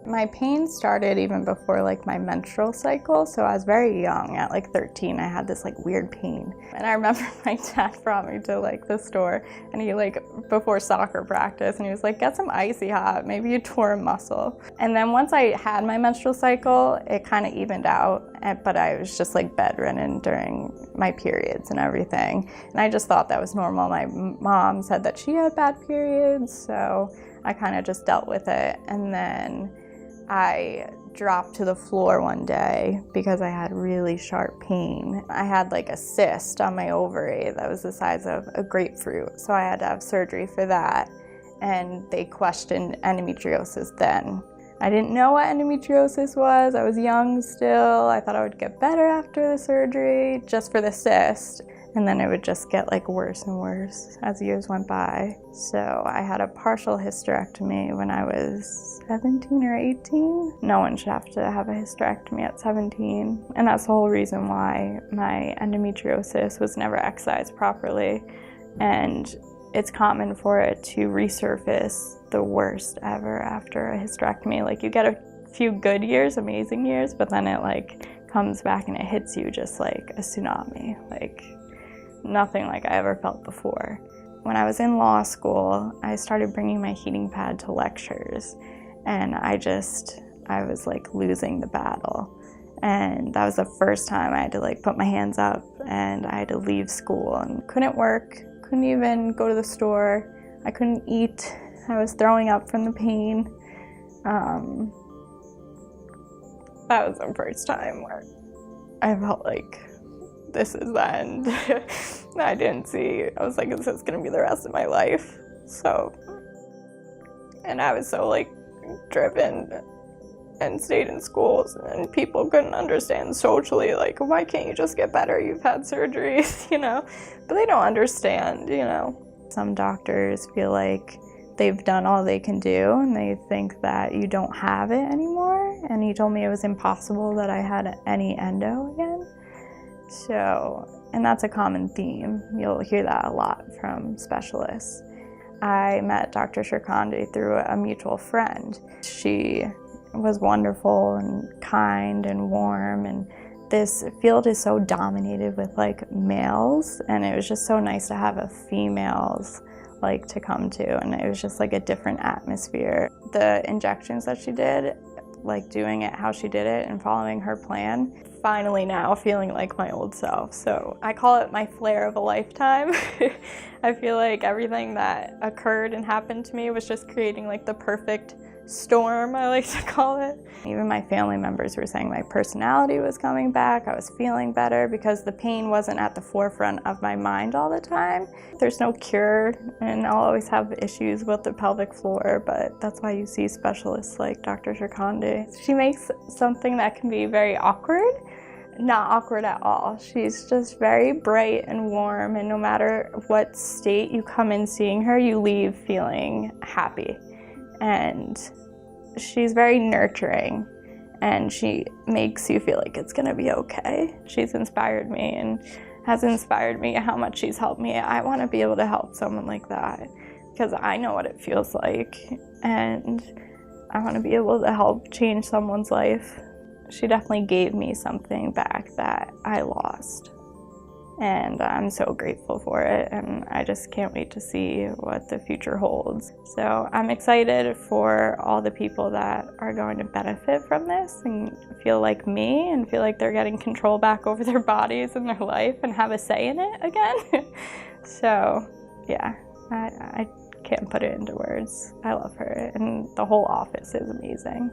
My pain started even before my menstrual cycle, so I was very young. At 13, I had this weird pain. And I remember my dad brought me to the store, and he before soccer practice, and he was like, get some icy hot, maybe you tore a muscle. And then once I had my menstrual cycle, it kind of evened out, but I was just bedridden during my periods and everything. And I just thought that was normal. My mom said that she had bad periods, so I kind of just dealt with it. And then I dropped to the floor one day because I had really sharp pain. I had a cyst on my ovary that was the size of a grapefruit, so I had to have surgery for that, and they questioned endometriosis then. I didn't know what endometriosis was. I was young still. I thought I would get better after the surgery just for the cyst. And then it would just get worse and worse as years went by. So I had a partial hysterectomy when I was 17 or 18. No one should have to have a hysterectomy at 17. And that's the whole reason why my endometriosis was never excised properly. And it's common for it to resurface the worst ever after a hysterectomy. You get a few good years, amazing years, but then it comes back and it hits you just like a tsunami. Nothing like I ever felt before. When I was in law school, I started bringing my heating pad to lectures, and I was losing the battle. And that was the first time I had to put my hands up, and I had to leave school and couldn't work, couldn't even go to the store, I couldn't eat, I was throwing up from the pain. That was the first time where I felt like this is the end. I didn't see, I was like, is this gonna be the rest of my life? So, and I was so driven and stayed in schools, and people couldn't understand socially, why can't you just get better? You've had surgeries, but they don't understand, Some doctors feel like they've done all they can do, and they think that you don't have it anymore. And he told me it was impossible that I had any endo again. So, and that's a common theme. You'll hear that a lot from specialists. I met Dr. Shirkandi through a mutual friend. She was wonderful and kind and warm, and this field is so dominated with males, and it was just so nice to have a females to come to, and it was just a different atmosphere. The injections that she did, doing it how she did it and following her plan, finally now feeling like my old self. So I call it my flare of a lifetime. I feel like everything that occurred and happened to me was just creating the perfect storm, I like to call it. Even my family members were saying my personality was coming back, I was feeling better because the pain wasn't at the forefront of my mind all the time. There's no cure, and I'll always have issues with the pelvic floor, but that's why you see specialists like Dr. Shirkandi. She makes something that can be very awkward not awkward at all. She's just very bright and warm, and no matter what state you come in seeing her, you leave feeling happy. And she's very nurturing, and she makes you feel like it's gonna be okay. She's inspired me and has inspired me how much she's helped me. I want to be able to help someone like that because I know what it feels like, and I want to be able to help change someone's life. She definitely gave me something back that I lost, and I'm so grateful for it, and I just can't wait to see what the future holds. So I'm excited for all the people that are going to benefit from this and feel like me and feel like they're getting control back over their bodies and their life and have a say in it again. So yeah, I can't put it into words. I love her, and the whole office is amazing.